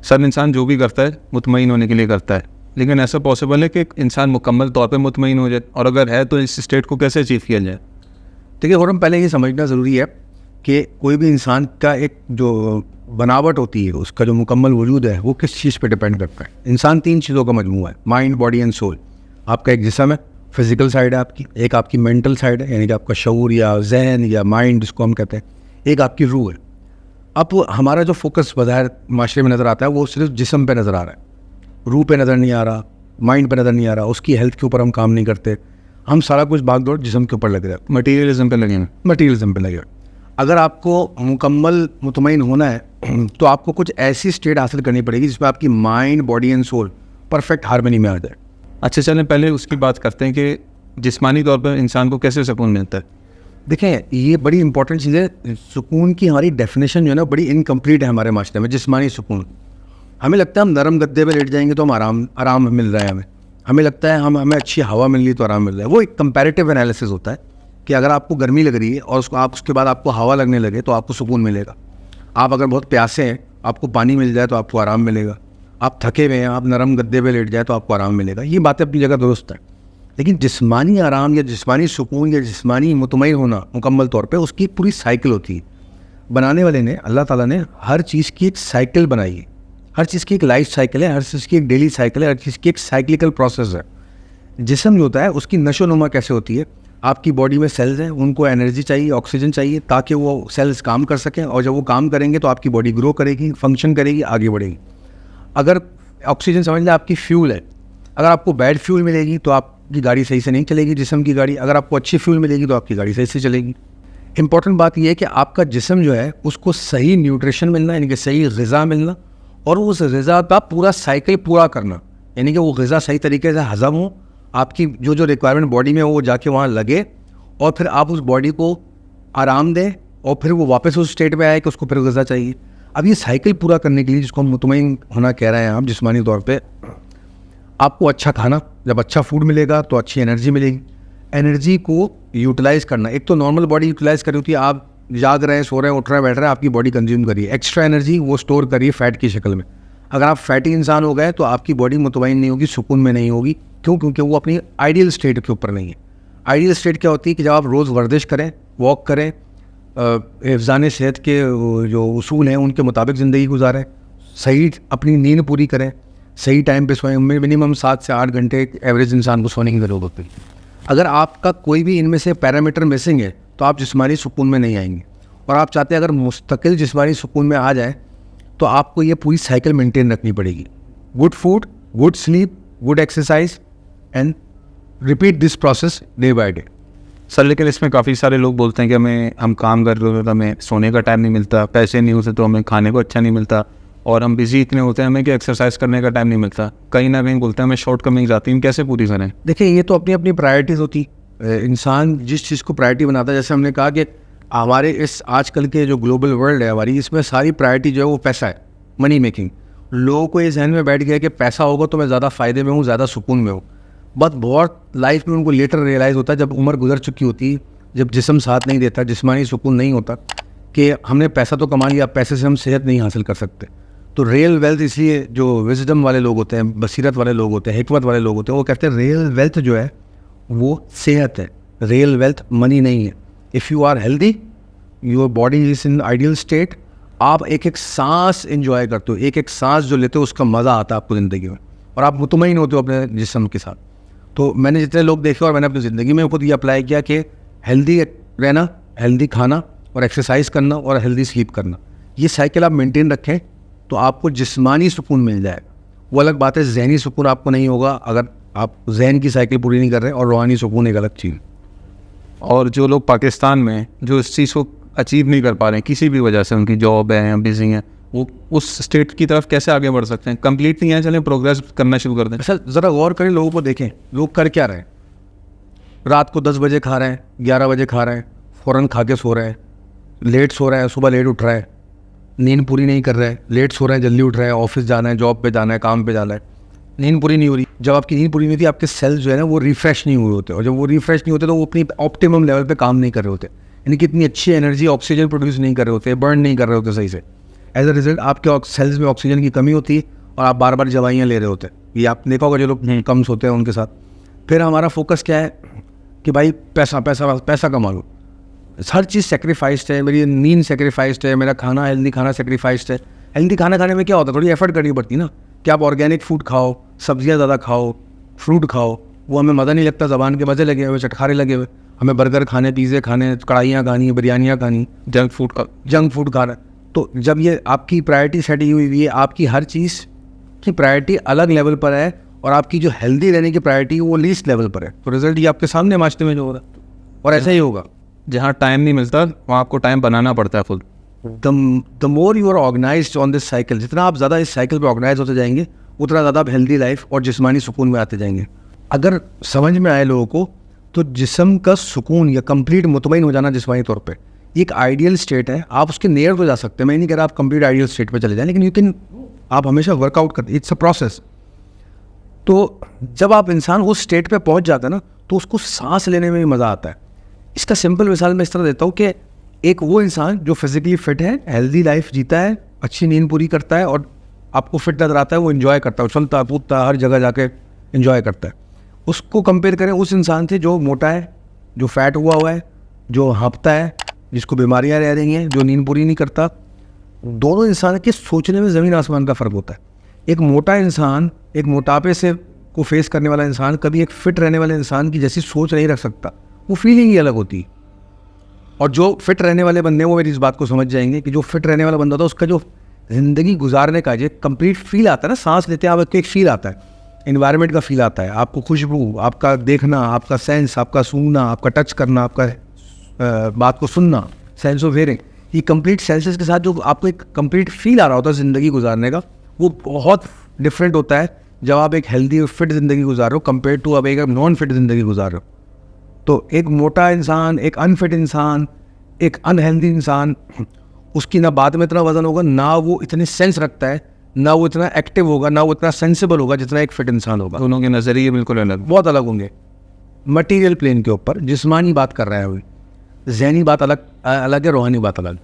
سر انسان جو بھی کرتا ہے مطمئن ہونے کے لیے کرتا ہے, لیکن ایسا پاسبل ہے کہ انسان مکمل طور پہ مطمئن ہو جائے, اور اگر ہے تو اس اسٹیٹ کو کیسے اچیو کیا جائے؟ دیکھیے خرم, پہلے یہ سمجھنا ضروری ہے کہ کوئی بھی انسان کا ایک جو بناوٹ ہوتی ہے, اس کا جو مکمل وجود ہے وہ کس چیز پہ ڈپینڈ کرتا ہے. انسان 3 چیزوں کا مجموعہ ہے, مائنڈ, باڈی اینڈ سول. آپ کا ایک جسم ہے, فزیکل سائڈ ہے آپ کی, ایک آپ کی مینٹل سائڈ ہے یعنی کہ آپ کا شعور یا ذہن یا مائنڈ جس کو ہم کہتے ہیں, ایک آپ کی روح ہے. اب ہمارا جو فوکس بظاہر معاشرے میں نظر آتا ہے وہ صرف جسم پہ نظر آ رہا ہے, روح پہ نظر نہیں آ رہا, مائنڈ پہ نظر نہیں آ رہا, اس کی ہیلتھ کے اوپر ہم کام نہیں کرتے, ہم سارا کچھ بھاگ دوڑ جسم کے اوپر لگ رہا ہے, مٹیریلزم پہ لگے ہیں. مٹیریلزم پہ لگے. اگر آپ کو مکمل مطمئن ہونا ہے تو آپ کو کچھ ایسی اسٹیٹ حاصل کرنی پڑے گی جس میں آپ کی mind, body and civil perfect harmony میں آ جائے. اچھا چلیں پہلے اس کی بات کرتے ہیں کہ جسمانی طور پر انسان کو کیسے سکون ملتا ہے. دیکھیں یہ بڑی امپورٹنٹ چیز ہے. سکون کی ہماری ڈیفینیشن جو ہے نا بڑی انکمپلیٹ ہے ہمارے معاشرے میں. جسمانی سکون, ہمیں لگتا ہے ہم نرم گدے پہ لیٹ جائیں گے تو ہم آرام مل رہا ہے, ہمیں لگتا ہے ہمیں اچھی ہوا مل رہی ہے تو آرام مل رہا ہے. وہ ایک کمپیریٹیو انالیسس ہوتا ہے کہ اگر آپ کو گرمی لگ رہی ہے اور اس کے بعد آپ کو ہوا لگنے لگے تو آپ کو سکون ملے گا. آپ اگر بہت پیاسے ہیں, آپ کو پانی مل جائے تو آپ کو آرام ملے گا. آپ تھکے ہوئے ہیں, آپ نرم گدے پہ لیٹ جائے تو آپ کو آرام ملے گا. یہ باتیں اپنی جگہ درست ہے, لیکن جسمانی آرام یا جسمانی سکون یا جسمانی مطمئن ہونا مکمل طور پہ اس کی پوری سائیکل ہوتی ہے. بنانے والے نے, اللہ تعالیٰ نے ہر چیز کی ایک سائیکل بنائی ہے. ہر چیز کی ایک لائف سائیکل ہے, ہر چیز کی ایک ڈیلی سائیکل ہے, ہر چیز کی ایک سائیکلیکل پروسیس ہے. جسم جو ہوتا ہے اس کی نشو و نما کیسے ہوتی ہے. آپ کی باڈی میں سیلز ہیں, ان کو انرجی چاہیے, آکسیجن چاہیے تاکہ وہ سیلز کام کر سکیں, اور جب وہ کام کریں گے تو آپ کی باڈی گرو کرے گی, فنکشن کرے گی, آگے بڑھے گی. اگر آکسیجن سمجھ لیں آپ کی فیول ہے, اگر آپ کو بیڈ فیول ملے گی تو آپ کی گاڑی صحیح سے نہیں چلے گی, جسم کی گاڑی. اگر آپ کو اچھی فیول ملے گی تو آپ کی گاڑی صحیح سے چلے گی. امپورٹنٹ بات یہ ہے کہ آپ کا جسم جو ہے اس کو صحیح نیوٹریشن ملنا, یعنی کہ صحیح غذا ملنا, اور اس غذا کا پورا سائیکل پورا کرنا, یعنی کہ وہ غذا صحیح طریقے سے ہضم ہو, آپ کی جو ریکوائرمنٹ باڈی میں وہ جا کے وہاں لگے, اور پھر آپ اس باڈی کو آرام دیں, اور پھر وہ واپس اس اسٹیٹ میں آئے کہ اس کو پھر غذا چاہیے. اب یہ سائیکل پورا کرنے کے لیے جس کو ہم مطمئن ہونا کہہ رہے ہیں آپ جسمانی طور پہ, آپ کو اچھا کھانا, جب اچھا فوڈ ملے گا تو اچھی انرجی ملے گی. انرجی کو یوٹیلائز کرنا, ایک تو نارمل باڈی یوٹیلائز کر رہی ہوتی ہے, آپ جاگ رہے ہیں, سو رہے ہیں, اٹھ رہے ہیں, بیٹھ رہے ہیں, آپ کی باڈی کنزیوم کریے. ایکسٹرا انرجی وہ اسٹور کریے فیٹ کی شکل میں. اگر آپ فیٹی انسان ہو گئے تو آپ کی باڈی مطمئن نہیں ہوگی, سکون میں نہیں ہوگی. کیوں؟ کیونکہ وہ اپنی آئیڈیل اسٹیٹ کے اوپر نہیں ہے. آئیڈیل اسٹیٹ کیا ہوتی ہے کہ جب آپ روز ورزش کریں, واک کریں, حفظان صحت کے جو اصول ہیں ان کے مطابق زندگی گزاریں, صحیح اپنی نیند پوری کریں, صحیح ٹائم پہ سوئیں. منیمم 7 سے 8 گھنٹے ایوریج انسان کو سونے کی ضرورت ہوتی ہے. اگر آپ کا کوئی بھی ان میں سے پیرامیٹر مسنگ ہے تو آپ جسمانی سکون میں نہیں آئیں گے. اور آپ چاہتے ہیں اگر مستقل جسمانی سکون میں آ جائیں تو آپ کو یہ پوری سائیکل مینٹین رکھنی پڑے گی. Good food, good sleep, good exercise, and repeat this process day by day. Sir لیکن اس میں کافی سارے لوگ بولتے ہیں کہ ہم کام کر رہے ہوتے تو ہمیں سونے کا ٹائم نہیں ملتا, پیسے نہیں ہوتے تو ہمیں کھانے کو اچھا نہیں ملتا, اور ہم بزی اتنے ہوتے ہیں ہمیں کہ ایکسرسائز کرنے کا ٹائم نہیں ملتا. کہیں نہ کہیں بولتے ہیں ہمیں شارٹ کمنگز آتی ہیں, کیسے پوری کریں؟ دیکھیں یہ تو اپنی اپنی پرائرٹیز ہوتی. انسان جس چیز کو پرائرٹی بناتا ہے, جیسے ہم نے کہا کہ ہمارے اس آج کل کے جو گلوبل ورلڈ ہے ہماری, اس میں ساری پرائرٹی جو ہے وہ پیسہ ہے, منی میکنگ. لوگوں کو یہ ذہن میں بیٹھ گیا کہ پیسہ ہوگا تو میں زیادہ فائدے میں ہوں, زیادہ سکون میں ہوں. بہت لائف میں ان کو لیٹر ریئلائز ہوتا ہے جب عمر گزر چکی ہوتی ہے, جب جسم ساتھ نہیں دیتا, جسمانی سکون نہیں ہوتا, کہ ہم نے پیسہ تو کما لیا, پیسے سے ہم صحت نہیں حاصل کر سکتے. تو ریئل ویلتھ, اس لیے جو وزڈم والے لوگ ہوتے ہیں, بصیرت والے لوگ ہوتے ہیں, حکمت والے لوگ ہوتے ہیں, وہ کہتے ہیں ریئل ویلتھ جو ہے وہ صحت ہے, ریئل ویلتھ منی نہیں ہے. If you are healthy, your body is in ideal state, آپ ایک ایک سانس انجوائے کرتے ہو, ایک ایک سانس جو لیتے ہو اس کا مزہ آتا ہے آپ کو زندگی میں, اور آپ مطمئن ہوتے ہو اپنے جسم کے ساتھ. تو میں نے جتنے لوگ دیکھے اور میں نے اپنی زندگی میں خود یہ اپلائی کیا کہ ہیلدی رہنا, ہیلدی کھانا, اور ایکسرسائز کرنا, اور ہیلدی سلیپ کرنا, یہ سائیکل آپ مینٹین رکھیں تو آپ کو جسمانی سکون مل جائے گا. وہ الگ بات ہے ذہنی سکون آپ کو نہیں ہوگا اگر آپ ذہن کی سائیکل پوری نہیں کر رہے, اور روحانی سکون ایک الگ چیز. اور جو لوگ پاکستان میں جو اس چیز کو اچیو نہیں کر پا رہے ہیں کسی بھی وجہ سے, ان کی جاب ہے یا بزی ہیں, وہ اس اسٹیٹ کی طرف کیسے آگے بڑھ سکتے ہیں؟ کمپلیٹ نہیں ہے, چلیں پروگریس کرنا شروع کر دیں. اصل ذرا غور کریں, لوگوں کو دیکھیں لوگ کر کیا رہے ہیں. رات کو 10 بجے کھا رہے ہیں, 11 بجے کھا رہے ہیں, فوراً کھا کے سو رہے ہیں, لیٹ سو رہے ہیں, صبح لیٹ اٹھ رہے ہیں, نیند پوری نہیں کر رہے, لیٹ سو رہے ہیں, جلدی اٹھ رہے ہیں, آفس جانا ہے, جاب پہ جانا ہے, کام پہ جانا ہے, نیند پوری نہیں ہو رہی. جب آپ کی نیند پوری نہیں ہوتی, آپ کے سیلز جو ہے نا وہ ریفریش نہیں ہوئے ہوتے, اور جب وہ ریفریش نہیں ہوتے تو وہ اپنی آپٹیمم لیول پہ کام نہیں کر رہے ہوتے, یعنی کہ اتنی اچھی انرجی آکسیجن پروڈیوس نہیں کر رہے ہوتے, برن نہیں کر رہے ہوتے صحیح سے. ایز اے ریزلٹ آپ کے سیلز میں آکسیجن کی کمی ہوتی ہے اور آپ بار بار دوائیاں لے رہے ہوتے ہیں. یہ آپ دیکھا ہوگا جو لوگ کم سوتے ہیں ان کے ساتھ. پھر ہمارا فوکس کیا ہے کہ بھائی پیسہ پیسہ پیسہ کما لو. ہر چیز سیکریفائسڈ ہے, میری نیند سیکریفائسڈ ہے, میرا کھانا ہیلدی کھانا سیکریفائسڈ ہے. ہیلدی کھانا کھانے میں کیا ہوتا ہے, تھوڑی ایفرٹ کرنی پڑتی ہے نا, کہ آپ آرگینک فوڈ کھاؤ, سبزیاں زیادہ کھاؤ, فروٹ کھاؤ. وہ ہمیں مزہ نہیں لگتا, زبان کے مزے لگے ہوئے, چٹکارے لگے ہوئے. ہمیں برگر کھانے, پیزے کھانے, کڑھائیاں کھانی, بریانیاں کھانی, جنک فوڈ کھانا. تو جب یہ آپ کی پرائرٹی سیٹ ہوئی ہے, آپ کی ہر چیز کی پرائرٹی الگ لیول پر ہے اور آپ کی جو ہیلدی رہنے کی پرائرٹی وہ لیسٹ لیول پر ہے, تو رزلٹ یہ آپ کے سامنے معاشرے میں جو ہو رہا ہے. اور ایسا ہی ہوگا. جہاں ٹائم نہیں ملتا وہاں آپ کو ٹائم بنانا پڑتا ہے خود. The more you are organised on this cycle, جتنا آپ زیادہ اس سائیکل پہ آرگنائز ہوتے جائیں گے اتنا زیادہ آپ ہیلدی لائف اور جسمانی سکون میں آتے جائیں گے. اگر سمجھ میں آئے لوگوں کو تو جسم کا سکون یا کمپلیٹ مطمئن ہو جانا جسمانی طور پہ یہ ایک آئیڈیل اسٹیٹ ہے. آپ اس کے نیئر تو جا سکتے ہیں, میں نہیں کہہ رہا آپ کمپلیٹ آئیڈیل اسٹیٹ پہ چلے جائیں, لیکن یو کین, آپ ہمیشہ ورک آؤٹ کرتے, اٹس اے پروسیس. تو جب آپ انسان اس اسٹیٹ پہ پہنچ جاتا ہے نا تو اس کو سانس لینے میں بھی مزہ آتا ہے. اس کا سمپل مثال میں اس طرح دیتا ہوں کہ ایک وہ انسان جو فزیکلی فٹ ہے, ہیلدی لائف جیتا ہے, اچھی نیند پوری کرتا ہے اور آپ کو فٹ نظر آتا ہے, وہ انجوائے کرتا ہے, چلتا کودتا ہے, ہر جگہ جا کے انجوائے کرتا ہے. اس کو کمپیئر کریں اس انسان سے جو موٹا ہے, جو فیٹ ہوا ہے, جو ہانپتا ہے, جس کو بیماریاں رہ رہی ہیں, جو نیند پوری نہیں کرتا. دونوں انسان کے سوچنے میں زمین آسمان کا فرق ہوتا ہے. ایک موٹا انسان, ایک موٹاپے سے کو فیس کرنے والا انسان کبھی ایک فٹ رہنے والے انسان کی جیسی سوچ نہیں رکھ سکتا, وہ فیلنگ ہی الگ ہوتی ہے. اور جو فٹ رہنے والے بندے ہیں وہ میری اس بات کو سمجھ جائیں گے کہ جو فٹ رہنے والا بندہ ہوتا ہے اس کا جو زندگی گزارنے کا جو کمپلیٹ فیل آتا ہے نا, سانس لیتے ہیں آپ کو ایک فیل آتا ہے, انوائرمنٹ کا فیل آتا ہے, آپ کو خوشبو, آپ کا دیکھنا, آپ کا سینس, آپ کا سونگنا, آپ کا ٹچ کرنا, آپ کا بات کو سننا, سینس آف ہیئرنگ, یہ کمپلیٹ سینسز کے ساتھ جو آپ کو ایک کمپلیٹ فیل آ رہا ہوتا ہے زندگی گزارنے کا, وہ بہت ڈفرینٹ ہوتا ہے جب آپ ایک ہیلدی اور فٹ زندگی گزار رہے ہو کمپیئر ٹو اب ایک نان فٹ زندگی گزار رہے ہو. تو ایک موٹا انسان, ایک انفٹ انسان, ایک انہیلدی انسان, اس کی نہ بات میں اتنا وزن ہوگا, نہ وہ اتنے سینس رکھتا ہے, نہ وہ اتنا ایکٹیو ہوگا, نہ وہ اتنا سینسیبل ہوگا جتنا ایک فٹ انسان ہوگا. دونوں کے نظریے بالکل الگ, بہت الگ ہوں گے. مٹیریل پلین کے اوپر جسمانی بات کر رہے ہیں, ذہنی بات الگ ہے, روحانی بات الگ.